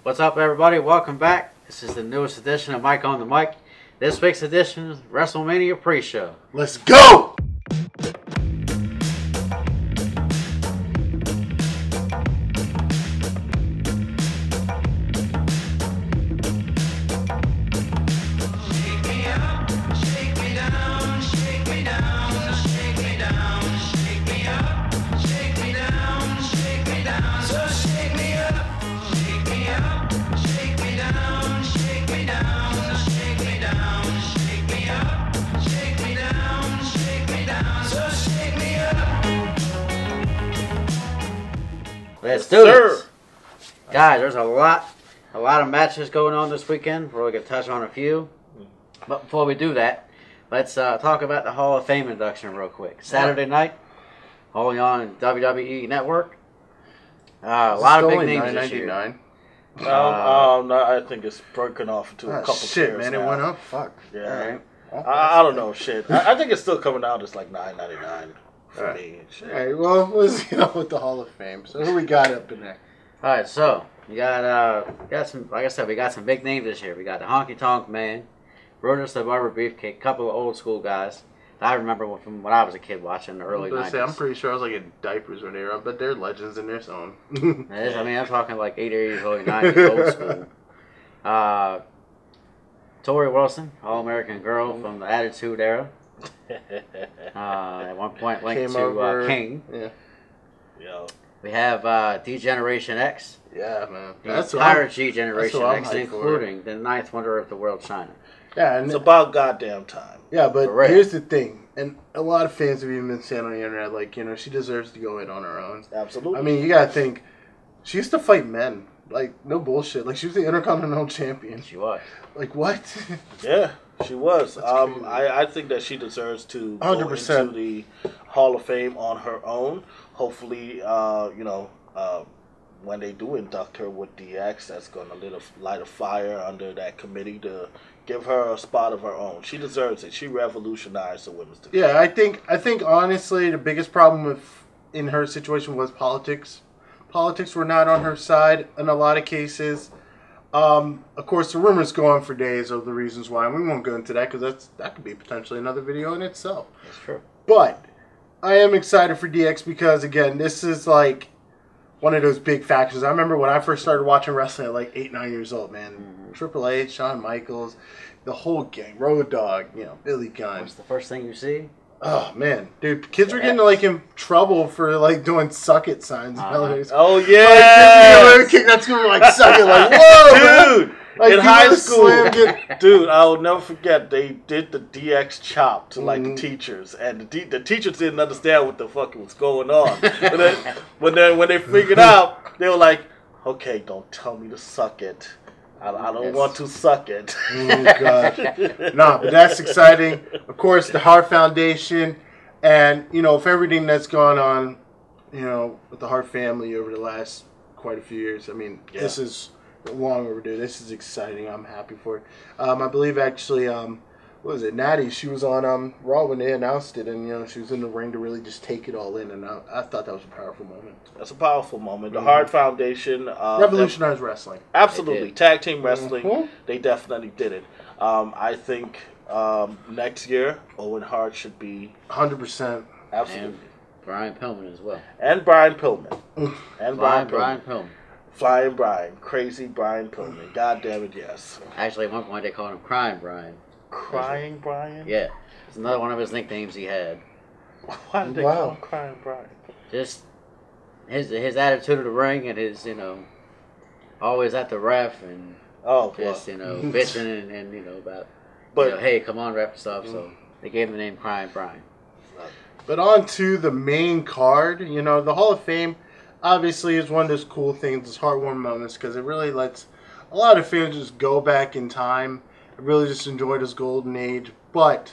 What's up, everybody? Welcome back. This is the newest edition of Mike on the Mic. This week's edition is Wrestlemania Pre-Show. Let's go! Let's do this. Guys, there's a lot of matches going on this weekend. We're going to touch on a few. But before we do that, let's talk about the Hall of Fame induction real quick. Saturday night, only on WWE Network. A lot of big names this year. I think it's broken off into a couple shit, man, now. it went up. Fuck. Yeah. Right. I don't know, shit. I think it's still coming out. It's like $9.99 for me. All right, well, let's get on with the Hall of Fame. So who we got up in there? All right, so you got some. Like I said, we got some big names this year. We got the Honky Tonk Man, Brutus the Barber Beefcake, a couple of old school guys that I remember from when I was a kid watching the early 90s. I'm pretty sure I was like in diapers when they were up, but they're legends in their song. I'm talking like 80s, early 90s, old school. Tori Wilson, All-American Girl from the Attitude Era. At one point linked to King. Yeah. Yo. We have D-Generation X. Yeah, man. The entire G-Generation X, including the ninth wonder of the world, China. Yeah, and it's about goddamn time. Yeah, but Correct. Here's the thing, and a lot of fans have even been saying on the internet, like, you know, she deserves to go in on her own. Absolutely. I mean, you gotta think, she used to fight men. Like, no bullshit. Like, she was the Intercontinental Champion. She was. Like, what? Yeah, she was. I think that she deserves to 100%. go into the Hall of Fame on her own. Hopefully, when they do induct her with DX, that's going to light a fire under that committee to give her a spot of her own. She deserves it. She revolutionized the women's division. Yeah, I think honestly, the biggest problem in her situation was politics. Politics were not on her side in a lot of cases. Of course, the rumors go on for days of the reasons why, and we won't go into that because that could be potentially another video in itself. That's true. But I am excited for DX because, again, this is like one of those big factions. I remember when I first started watching wrestling at like 8, 9 years old, man. Mm-hmm. Triple H, Shawn Michaels, the whole gang, Road Dogg, Billy Gunn. What's the first thing you see? Oh, man. Dude, kids were getting like in trouble for like doing suck it signs. Oh, yeah. Like, that's going to like suck it. Like, whoa, dude. Like, in high school, dude, I will never forget. They did the DX chop to like the teachers, and the teachers didn't understand what the fuck was going on. But then when they figured out, they were like, "Okay, don't tell me to suck it. I don't want to suck it." Oh God, no, but that's exciting. Of course, the Hart Foundation, and for everything that's gone on, with the Hart family over the last quite a few years. I mean, This is long overdue. This is exciting. I'm happy for it. I believe actually, what was it? Natty, she was on Raw when they announced it, and she was in the ring to really just take it all in, and I thought that was a powerful moment. That's a powerful moment. The Hart Foundation revolutionized wrestling. Absolutely, tag team wrestling. They definitely did it. I think next year Owen Hart should be 100%. Absolutely. And Brian Pillman as well. And Brian Pillman. Brian Pillman. Flying Brian. Crazy Brian Pillman. God damn it, yes. Actually, at one point they called him Crying Brian. Crying Brian? Yeah. It's another one of his nicknames he had. Why did they call him Crying Brian? Just his attitude of the ring and his, always at the ref and bitching and about, hey, come on, ref stuff. So they gave him the name Crying Brian. But on to the main card, the Hall of Fame obviously is one of those cool things, those heartwarming moments, because it really lets a lot of fans just go back in time and really just enjoy this golden age. But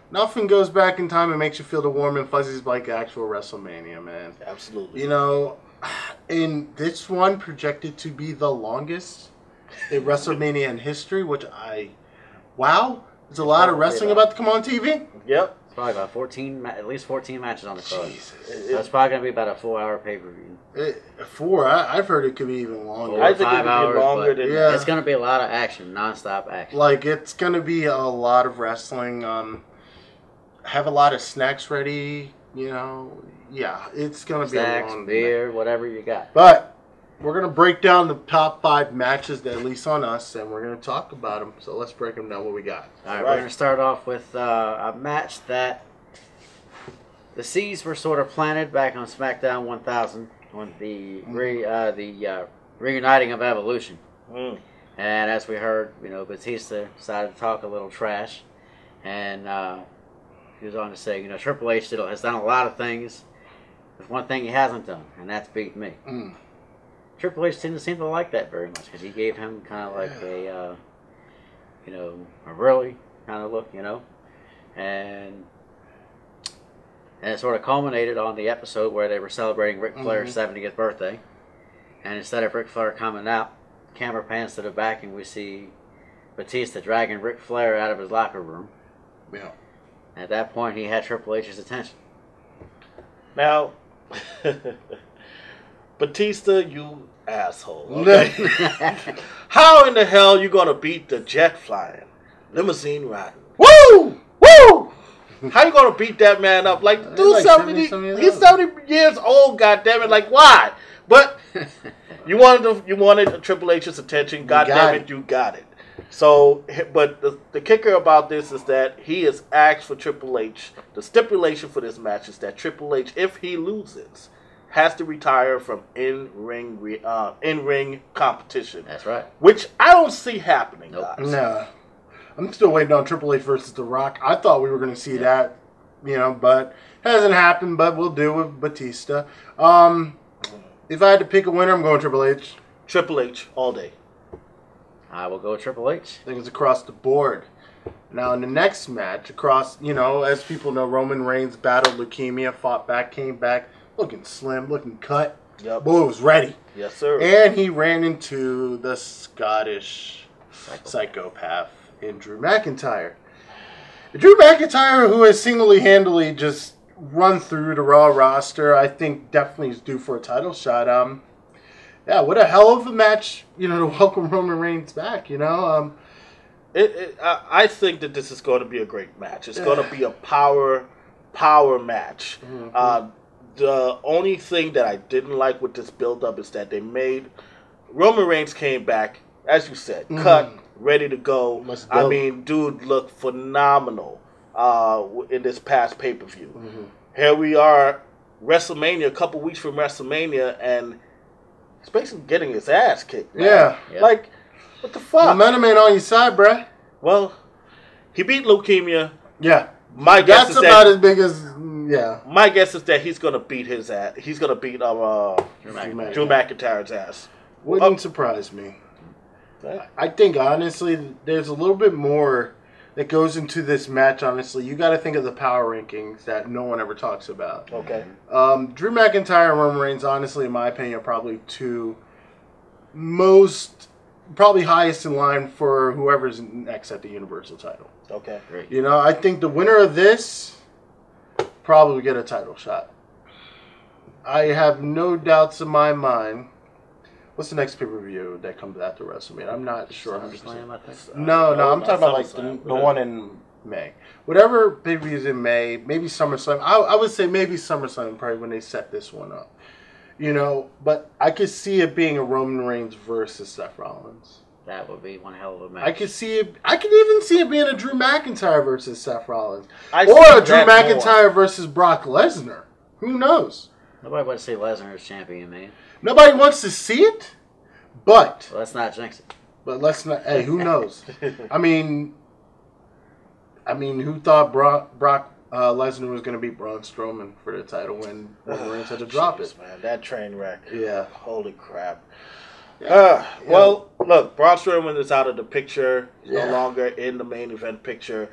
nothing goes back in time and makes you feel the warm and fuzzies like actual WrestleMania, man. Absolutely. In this one projected to be the longest in WrestleMania in history, which wow, there's a lot of wrestling about to come on TV. Yep. It's probably about 14, at least 14 matches on the card. Jesus. So it's probably going to be about a 4-hour pay-per-view. 4? I've heard it could be even longer. 4 I or think 5 it could hours, be longer but than yeah. it's going to be a lot of action, non-stop action. Like, it's going to be a lot of wrestling. Have a lot of snacks ready, you know. Yeah, it's going to be a long beer, whatever you got. But we're going to break down the top 5 matches, that at least on us, and we're going to talk about them. So let's break them down, what we got. All right, we're going to start off with a match that the seeds were sort of planted back on SmackDown 1000 on the reuniting of Evolution. And as we heard, you know, Batista decided to talk a little trash, and he was on to say, you know, Triple H has done a lot of things. There's one thing he hasn't done, and that's beat me. Triple H didn't seem to like that very much because he gave him kind of like a, you know, a really kind of look, you know, and it sort of culminated on the episode where they were celebrating Ric Flair's 70th birthday, and instead of Ric Flair coming out, camera pans to the back and we see Batista dragging Ric Flair out of his locker room. Yeah. At that point, he had Triple H's attention. Now, Batista, you asshole. Okay? How in the hell you gonna beat the jet flying, limousine riding? Woo! Woo! How you gonna beat that man up? Like, do like something. He's 70 years old. Goddamn it! Like, why? But you wanted Triple H's attention. Goddamn it, you got it. So, but the kicker about this is that he has asked for Triple H. The stipulation for this match is that Triple H, if he loses, has to retire from in-ring competition. That's right. Which I don't see happening, guys. No. I'm still waiting on Triple H versus The Rock. I thought we were going to see that, you know, but hasn't happened, but we'll do with Batista. If I had to pick a winner, I'm going Triple H. Triple H all day. I will go Triple H. I think it's across the board. Now, in the next match, you know, as people know, Roman Reigns battled leukemia, fought back, came back, looking slim, looking cut. Yep. Boy was ready. Yes, sir. And he ran into the Scottish psychopath in Drew McIntyre. Drew McIntyre, who has single-handedly just run through the Raw roster, I think definitely is due for a title shot. Yeah, what a hell of a match, you know, to welcome Roman Reigns back, you know. I think that this is going to be a great match. It's going to be a power match. The only thing that I didn't like with this build-up is that they made Roman Reigns came back, as you said, cut, ready to go. I mean, dude looked phenomenal in this past pay-per-view. Here we are, WrestleMania, a couple weeks from WrestleMania, and he's basically getting his ass kicked. Man. Yeah. Like, what the fuck? Momentum ain't on your side, bruh. Well, he beat leukemia. Yeah. My guess That's is about as big as, yeah. My guess is that he's gonna beat his ass. He's gonna beat Drew McIntyre's ass. Wouldn't surprise me. I think honestly, there's a little bit more that goes into this match. Honestly, you got to think of the power rankings that no one ever talks about. Okay. Drew McIntyre and Roman Reigns, honestly, in my opinion, are probably two probably highest in line for whoever's next at the Universal title. Okay. Great. You know, I think the winner of this probably get a title shot. I have no doubts in my mind. What's the next pay-per-view that comes after WrestleMania? I'm not sure. SummerSlam, I think. No, I'm talking about like the one in May. Whatever pay-per-view is in May, maybe SummerSlam. I would say maybe SummerSlam probably when they set this one up. You know, but I could see it being a Roman Reigns versus Seth Rollins. That would be one hell of a match. I could see it. I could even see it being a Drew McIntyre versus Seth Rollins, or a Drew McIntyre versus Brock Lesnar. Who knows? Nobody wants to see Lesnar as champion, man. Nobody wants to see it, but Well, let's not jinx it. But let's not. Hey, who knows? I mean, who thought Brock Lesnar was going to beat Braun Strowman for the title when Roman Reigns had to drop it? Man, that train wreck. Yeah. Holy crap. Well, look, Braun Strowman is out of the picture. He's no longer in the main event picture.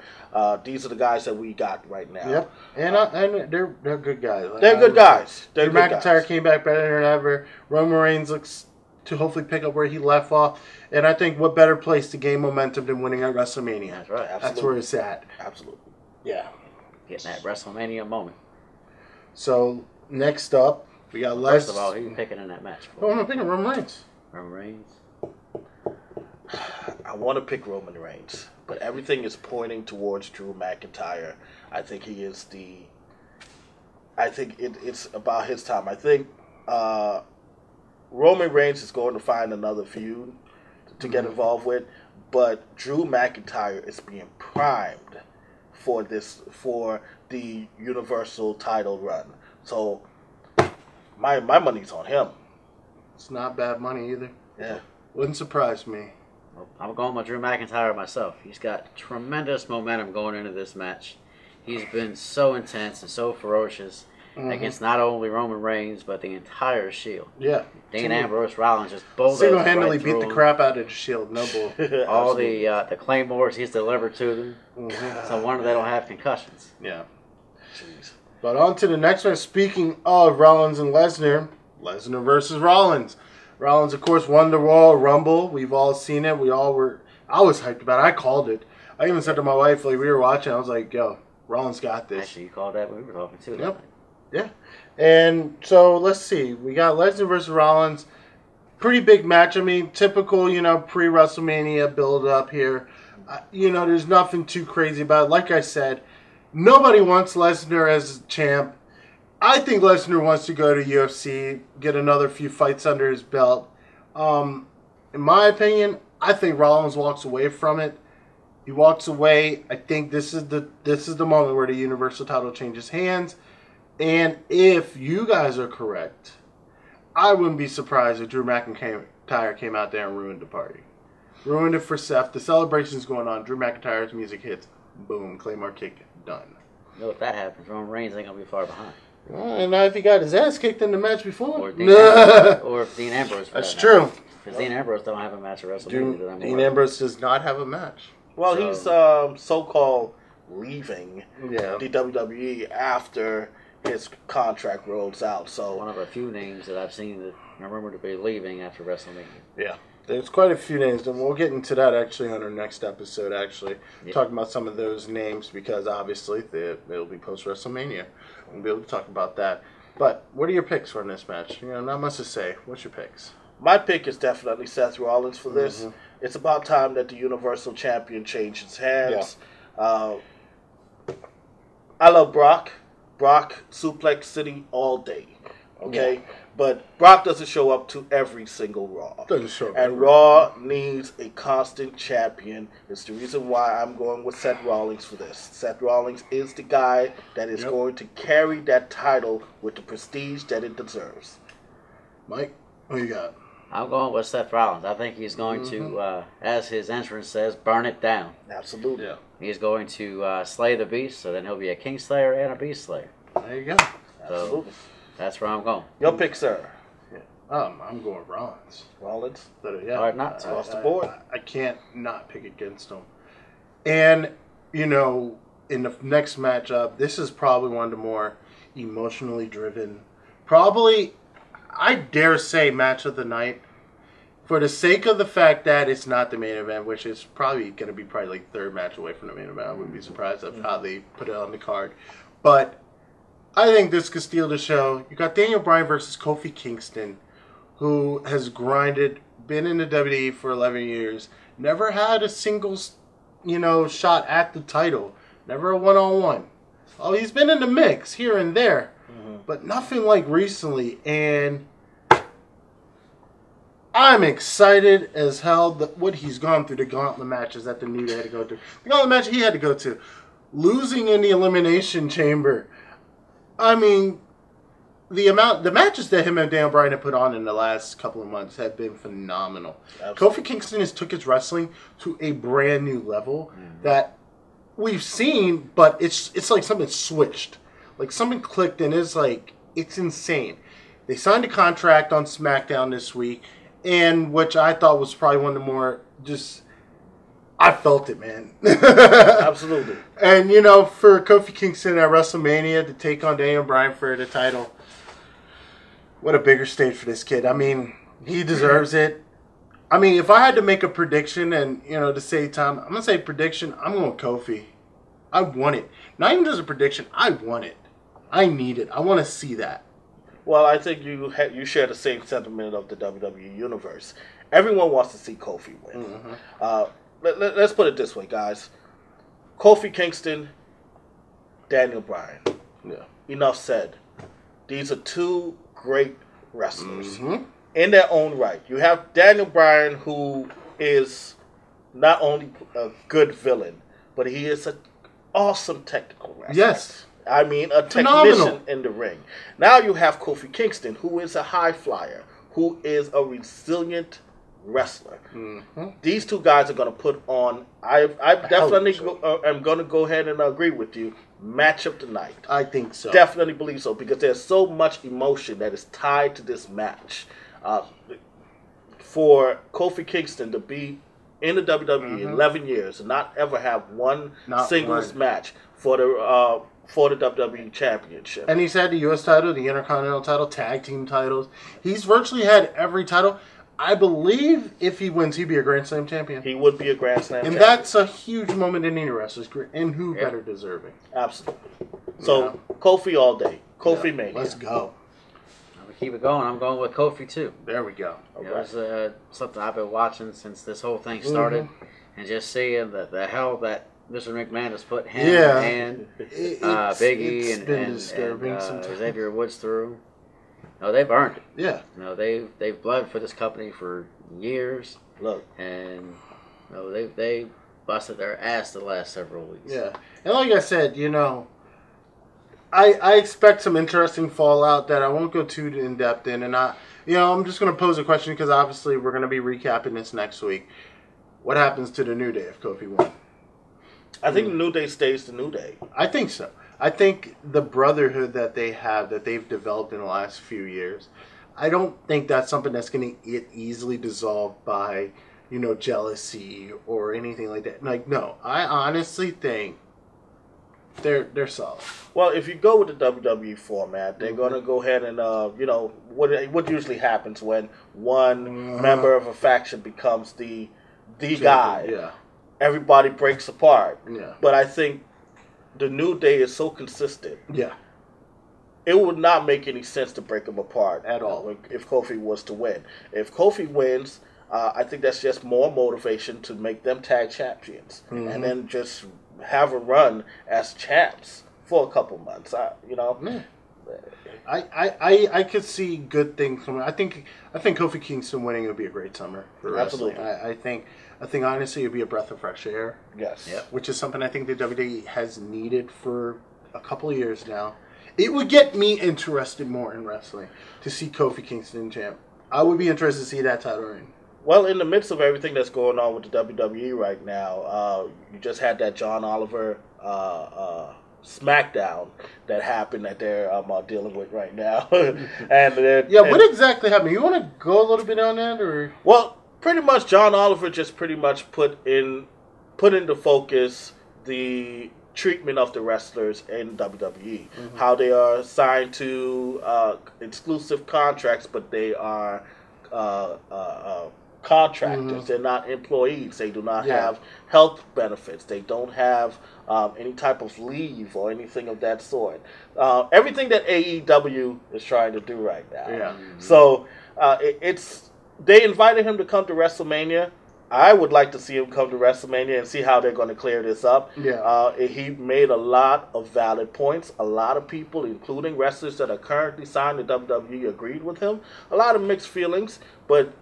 These are the guys that we got right now. Yep, and they're good guys. They're good guys. Drew McIntyre came back better than ever. Roman Reigns looks to hopefully pick up where he left off. And I think what better place to gain momentum than winning at WrestleMania? That's right. Absolutely. That's where it's at. Absolutely. Yeah. getting that WrestleMania moment. So next up, we got First of all, who are you picking in that match? Oh, I'm picking Roman Reigns. Roman Reigns. I want to pick Roman Reigns, but everything is pointing towards Drew McIntyre. I think he is the. I think it's about his time. I think Roman Reigns is going to find another feud to get involved with, but Drew McIntyre is being primed for the Universal title run. So my money's on him. It's not bad money either. Yeah. Wouldn't surprise me. Well, I'm going with Drew McIntyre myself. He's got tremendous momentum going into this match. He's been so intense and so ferocious against not only Roman Reigns, but the entire Shield. Yeah. Dean Ambrose Rollins just bulldozed single-handedly right beat the crap out of the Shield. No bull. All the claymores he's delivered to them. It's no wonder they don't have concussions. Yeah. Jeez. But on to the next one. Speaking of Rollins and Lesnar versus Rollins. Rollins, of course, won the Royal Rumble. We've all seen it. I was hyped about it. I called it. I even said to my wife, like, we were watching, I was like, yo, Rollins got this. Actually, you called that when we were talking too. Yep. Yeah. And so, let's see. We got Lesnar versus Rollins. Pretty big match. I mean, typical, pre-WrestleMania build-up here. There's nothing too crazy about it. Like I said, nobody wants Lesnar as champ. I think Lesnar wants to go to UFC, get another few fights under his belt. In my opinion, I think Rollins walks away from it. He walks away. I think this is the moment where the Universal title changes hands. And if you guys are correct, I wouldn't be surprised if Drew McIntyre came out there and ruined the party. Ruined it for Seth. The celebration's going on. Drew McIntyre's music hits. Boom. Claymore kick. Done. If that happens, Roman Reigns ain't going to be far behind. And now if he got his ass kicked in the match before. Or if Dean Ambrose. That's true. Because Dean Ambrose don't have a match at WrestleMania. Dean Ambrose does not have a match. Well, he's so-called leaving the WWE after his contract rolls out. So one of a few names that I've seen that are rumored to be leaving after WrestleMania. Yeah. There's quite a few names, and we'll get into that actually on our next episode, talking about some of those names, because obviously it'll be post-WrestleMania. We'll be able to talk about that. But what are your picks for this match? Not much to say. What's your picks? My pick is definitely Seth Rollins for this. Mm-hmm. It's about time that the Universal Champion changes hands. Yeah. I love Brock. Brock, Suplex City all day. Okay? Yeah. But Brock doesn't show up to every single Raw. Doesn't show up. And Raw needs a constant champion. It's the reason why I'm going with Seth Rollins for this. Seth Rollins is the guy that is going to carry that title with the prestige that it deserves. Mike, what you got? I'm going with Seth Rollins. I think he's going to, as his entrance says, burn it down. Absolutely. Yeah. He's going to slay the beast, so then he'll be a King Slayer and a Beast Slayer. There you go. Absolutely. So, that's where I'm going. Your pick, sir. Yeah. I'm going Rollins. Rollins? Yeah. Hard not to. Across the board. I can't not pick against him. And, in the next matchup, this is probably one of the more emotionally driven, probably, I dare say, match of the night. For the sake of the fact that it's not the main event, which is probably going to be like third match away from the main event. I wouldn't be surprised of how they put it on the card. But I think this could steal the show. You got Daniel Bryan versus Kofi Kingston, who has been in the WWE for 11 years, never had a single, shot at the title, never a one-on-one. Oh, he's been in the mix here and there, but nothing like recently. And I'm excited as hell what he's gone through, the gauntlet matches that the New Day had to go through. The gauntlet match he had to go to. Losing in the Elimination Chamber. I mean, the matches that him and Dan Bryan have put on in the last couple of months have been phenomenal. Absolutely. Kofi Kingston has took his wrestling to a brand new level that we've seen, but it's like something switched. Like something clicked, and it's insane. They signed a contract on SmackDown this week, and which I thought was probably one of the more I felt it, man. Absolutely. And, for Kofi Kingston at WrestleMania to take on Daniel Bryan for the title, what a bigger stage for this kid. I mean, he deserves it. I mean, if I had to make a prediction and, to say time, I'm going to say prediction, I'm going Kofi. I want it. Not even just a prediction. I want it. I need it. I want to see that. Well, I think you share the same sentiment of the WWE universe. Everyone wants to see Kofi win. Let's put it this way, guys. Kofi Kingston, Daniel Bryan. Yeah. Enough said. These are two great wrestlers in their own right. You have Daniel Bryan, who is not only a good villain, but he is an awesome technical wrestler. Yes. I mean, a technician in the ring. Now you have Kofi Kingston, who is a high flyer, who is a resilient wrestler. These two guys are going to put on, I definitely am going to go ahead and agree with you, match of the night. I think so. Definitely believe so, because there's so much emotion that is tied to this match. For Kofi Kingston to be in the WWE 11 years and not ever have one singles match for the WWE Championship. And he's had the U.S. title, the Intercontinental title, tag team titles. He's virtually had every title. I believe if he wins, he'd be a Grand Slam champion. He would be a Grand Slam champion. And that's a huge moment in any wrestler's career. And who better deserving? Absolutely. So, Kofi all day. Kofi Mania. Let's go. I'm gonna keep it going. I'm going with Kofi, too. There we go. It was something I've been watching since this whole thing started. And just seeing the hell that Mr. McMahon has put him and Big E and Xavier Woods through. No, they've earned it. Yeah. No, they've bled for this company for years. Look. And they busted their ass the last several weeks. Yeah. And like I said, I expect some interesting fallout that I won't go too in depth in. And I'm just going to pose a question because obviously we're going to be recapping this next week. What happens to the New Day if Kofi won? I think the New Day stays the New Day. I think so. I think the brotherhood that they've developed in the last few years, I don't think that's something that's going to get easily dissolved by, jealousy or anything like that. Like, no, I honestly think they're solid. Well, if you go with the WWE format, they're going to go ahead and, what usually happens when one member of a faction becomes the guy. Yeah. Everybody breaks apart. Yeah. But I think the New Day is so consistent. Yeah. It would not make any sense to break them apart at all if Kofi was to win. If Kofi wins, I think that's just more motivation to make them tag champions and then just have a run as champs for a couple months. I could see good things coming. I think Kofi Kingston winning would be a great summer for wrestling. Absolutely. I think honestly it'd be a breath of fresh air. Yes. Yep. Which is something I think the WWE has needed for a couple of years now. It would get me interested more in wrestling to see Kofi Kingston champ. I would be interested to see that title reign. Well, in the midst of everything that's going on with the WWE right now, you just had that John Oliver SmackDown that happened that they're dealing with right now. What exactly happened? You want to go a little bit on that, or? Well, pretty much John Oliver just pretty much put into focus the treatment of the wrestlers in WWE, how they are signed to exclusive contracts, but they are contractors. They're not employees. They do not have health benefits. They don't have any type of leave or anything of that sort. Everything that AEW is trying to do right now. Yeah. So they invited him to come to WrestleMania. I would like to see him come to WrestleMania and see how they're going to clear this up. Yeah. He made a lot of valid points. A lot of people, including wrestlers that are currently signed to WWE, agreed with him. A lot of mixed feelings, but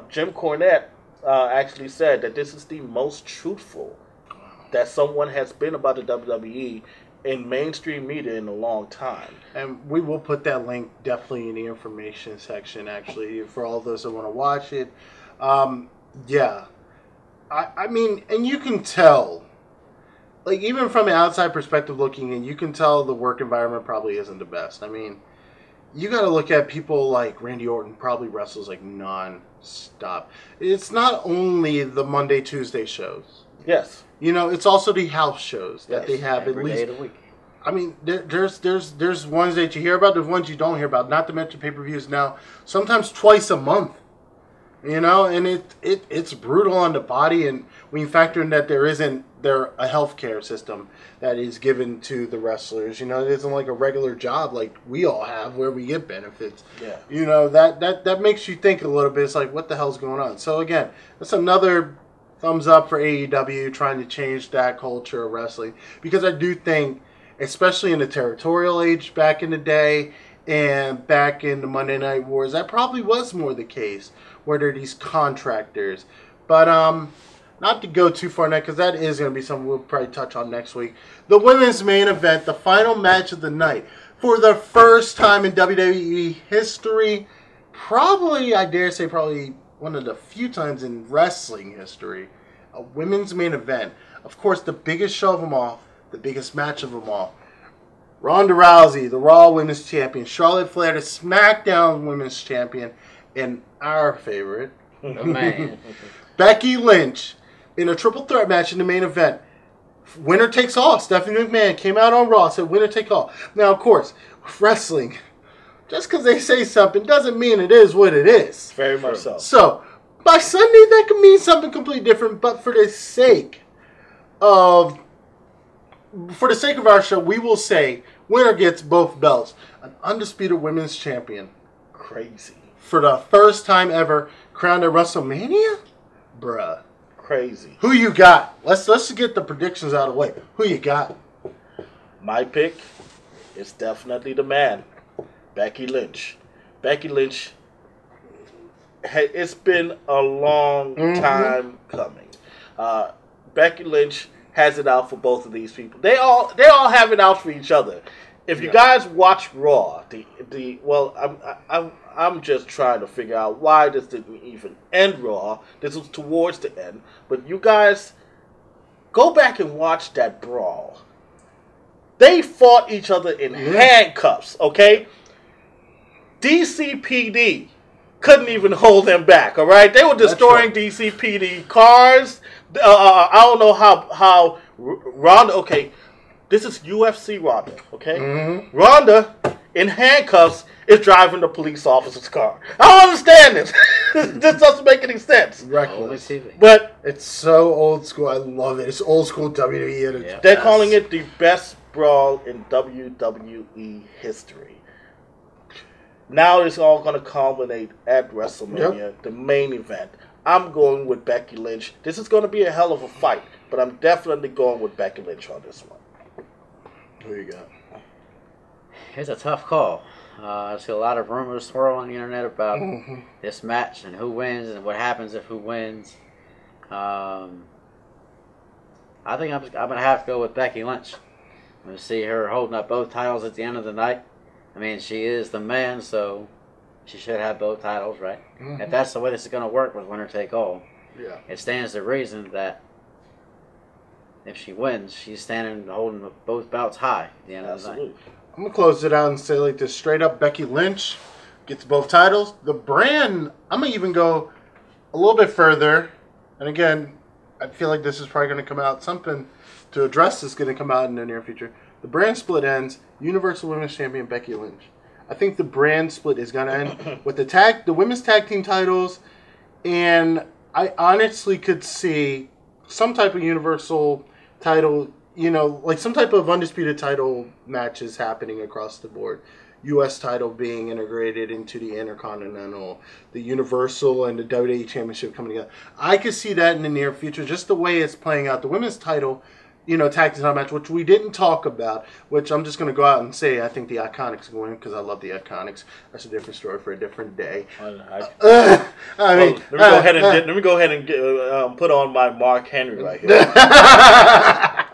Jim Cornette actually said that this is the most truthful that someone has been about the WWE in mainstream media in a long time. And we will put that link definitely in the information section, actually, for all those that want to watch it. Yeah. I mean, and you can tell, like, even from an outside perspective looking in, you can tell the work environment probably isn't the best. I mean, you got to look at people like Randy Orton probably wrestles like non-stop. It's not only the Monday, Tuesday shows. Yes. It's also the house shows that they have every at least. day of the week. I mean, there's ones that you hear about, there's ones you don't hear about. Not to mention pay-per-views now, sometimes twice a month. You know, and it's brutal on the body, and when you factor in that there isn't a healthcare system that is given to the wrestlers, you know, it isn't like a regular job like we all have where we get benefits. Yeah. You know, that makes you think a little bit. It's like, what the hell's going on? So again, that's another thumbs up for AEW trying to change that culture of wrestling, because I do think, especially in the territorial age back in the day and back in the Monday Night Wars, that probably was more the case, where there are these contractors. But not to go too far now, because that is going to be something we'll probably touch on next week. The women's main event, the final match of the night, for the first time in WWE history, probably, I dare say, probably one of the few times in wrestling history, a women's main event. Of course, the biggest show of them all, the biggest match of them all. Ronda Rousey, the Raw Women's Champion. Charlotte Flair, the SmackDown Women's Champion. And our favorite, man. Becky Lynch, in a triple threat match in the main event. Winner takes all. Stephanie McMahon came out on Raw, said winner take all. Now, of course, wrestling, just because they say something doesn't mean it is what it is. Very much so. So, by Sunday, that could mean something completely different, but for the sake of our show, we will say winner gets both belts. An undisputed women's champion. Crazy. For the first time ever, crowned at WrestleMania? Bruh. Crazy. Who you got? Let's get the predictions out of the way. Who you got? My pick is definitely the man, Becky Lynch. Becky Lynch, it's been a long time coming. Becky Lynch has it out for both of these people. They all have it out for each other. If you guys watch Raw, I'm just trying to figure out why this didn't even end Raw. This was towards the end, but you guys go back and watch that brawl. They fought each other in handcuffs. Okay, DCPD couldn't even hold them back. All right, they were destroying DCPD cars. I don't know how Ronda. Okay, this is UFC Ronda. Okay, Ronda in handcuffs is driving the police officer's car. I don't understand this. This doesn't make any sense. Reckless. But it's so old school. I love it. It's old school WWE. Yeah. They're calling it the best brawl in WWE history. Now it's all going to culminate at WrestleMania, the main event. I'm going with Becky Lynch. This is going to be a hell of a fight, but I'm definitely going with Becky Lynch on this one. Who you got? It's a tough call. I see a lot of rumors swirling on the internet about this match and who wins and what happens if who wins. I think I'm going to have to go with Becky Lynch. I'm going to see her holding up both titles at the end of the night. I mean, she is the man, so she should have both titles, right? If that's the way this is going to work with winner take all, it stands to reason that if she wins, she's standing holding both belts high at the end of the night. I'm going to close it out and say like this straight up. Becky Lynch gets both titles. The brand, I'm going to even go a little bit further. And again, I feel like this is probably going to come out. Something to address this is going to come out in the near future. The brand split ends. Universal Women's Champion Becky Lynch. I think the brand split is going to end with the women's tag team titles. And I honestly could see some type of Universal title, you know, like some type of undisputed title matches happening across the board. U.S. title being integrated into the Intercontinental, the Universal and the WWE Championship coming together. I could see that in the near future, just the way it's playing out. The women's title, you know, tag team title match, which we didn't talk about, which I'm just going to go out and say I think the Iconics win because I love the Iconics. That's a different story for a different day. Let me go ahead and get, put on my Mark Henry right here.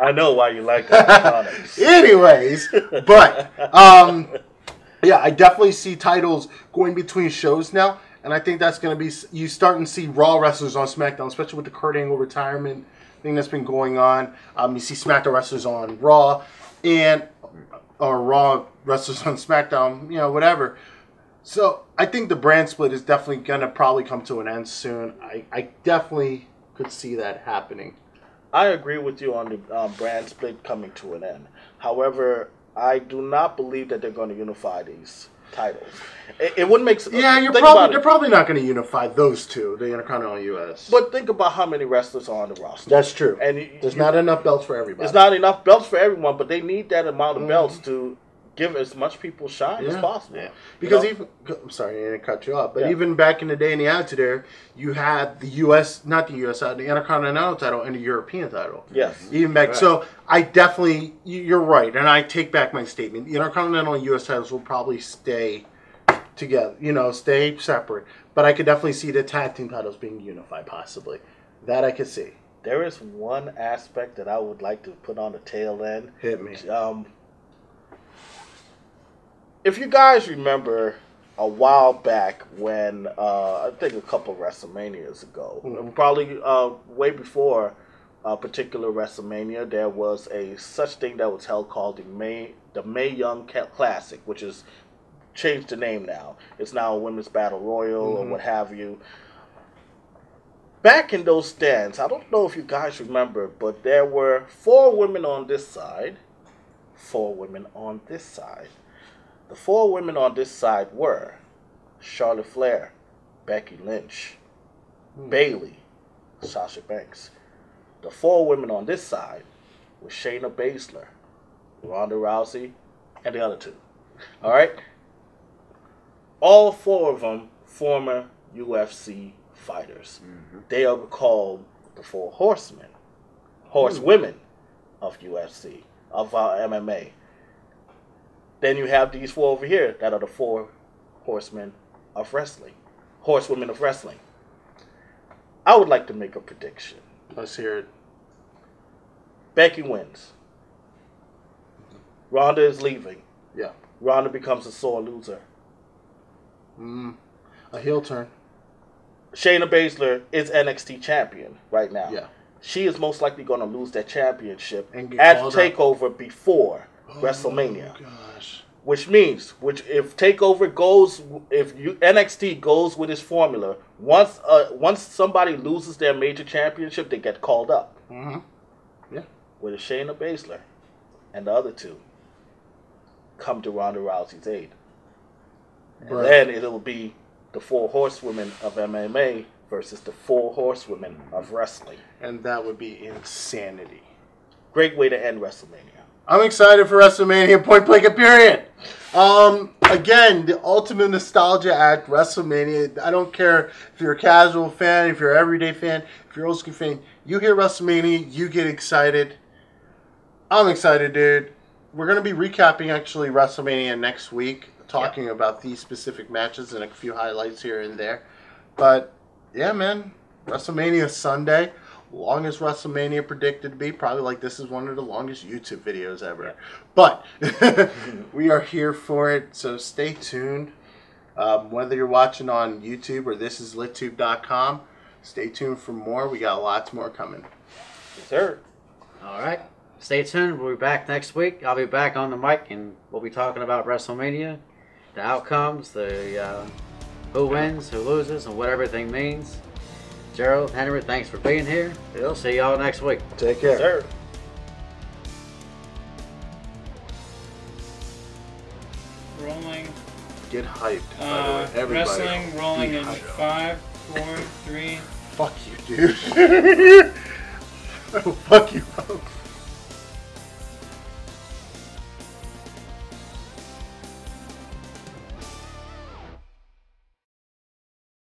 I know why you like the Iconics. Anyways, but yeah, I definitely see titles going between shows now, and I think that's going to be, you starting to see Raw wrestlers on SmackDown, especially with the Kurt Angle retirement thing that's been going on. You see SmackDown wrestlers on Raw, or Raw wrestlers on SmackDown, you know, whatever. So I think the brand split is definitely going to probably come to an end soon. I definitely could see that happening. I agree with you on the brand split coming to an end. However, I do not believe that they're going to unify these. titles. It wouldn't make sense. Yeah, they're probably not going to unify those two, the Intercontinental US. But think about how many wrestlers are on the roster. That's true. And there's not enough belts for everybody. There's not enough belts for everyone, but they need that amount of belts to give as much people shine as possible. Yeah. Because I'm sorry, I didn't cut you off, but even back in the day in the Attitude Era, you had the US, not the US, the Intercontinental title and the European title. Yes. Even back, so I definitely, you're right, and I take back my statement. The Intercontinental and US titles will probably stay together, stay separate. But I could definitely see the tag team titles being unified, possibly. That I could see. There is one aspect that I would like to put on the tail end. Hit me. If you guys remember a while back when, I think a couple of WrestleManias ago, probably way before a particular WrestleMania, there was a such thing that was held called the Mae Young Classic, which is changed the name now. It's now a Women's Battle Royal or what have you. Back in those stands, I don't know if you guys remember, but there were 4 women on this side, 4 women on this side. The 4 women on this side were Charlotte Flair, Becky Lynch, Bayley, Sasha Banks. The 4 women on this side were Shayna Baszler, Ronda Rousey, and the other 2. All right? All 4 of them former UFC fighters. They are called the 4 horsemen, horsewomen of UFC, of MMA. Then you have these 4 over here that are the 4 horsemen of wrestling, horsewomen of wrestling. I would like to make a prediction. Let's hear it. Becky wins. Ronda is leaving. Yeah. Ronda becomes a sore loser. A heel turn. Shayna Baszler is NXT champion right now. Yeah. She is most likely going to lose that championship And at TakeOver before WrestleMania. Gosh. Which means, if TakeOver goes, NXT goes with its formula, once somebody loses their major championship, they get called up. Yeah. With Shayna Baszler and the other 2 come to Ronda Rousey's aid. And then it'll be the 4 horsewomen of MMA versus the 4 horsewomen of wrestling. And that would be insanity. Great way to end WrestleMania. I'm excited for WrestleMania Point Blank period. Again, the ultimate nostalgia act, WrestleMania. I don't care if you're a casual fan, if you're an everyday fan, if you're an old school fan. You hear WrestleMania, you get excited. I'm excited, dude. We're going to be recapping, actually, WrestleMania next week, talking about these specific matches and a few highlights here and there. But, yeah, man, WrestleMania Sunday. Longest WrestleMania predicted to be. Probably like this is one of the longest YouTube videos ever. But we are here for it, so stay tuned. Whether you're watching on YouTube or this is LitTube.com, stay tuned for more. We got lots more coming. Yes, sir. All right. Stay tuned. We'll be back next week. I'll be back on the mic, and we'll be talking about WrestleMania, the outcomes, the who wins, who loses, and what everything means. Gerald, Henry, thanks for being here. We'll see y'all next week. Take care. Yes, sir. Rolling. Get hyped, by the way. Everybody. Wrestling rolling in hyped. 5, 4, 3. Fuck you, dude. Fuck you.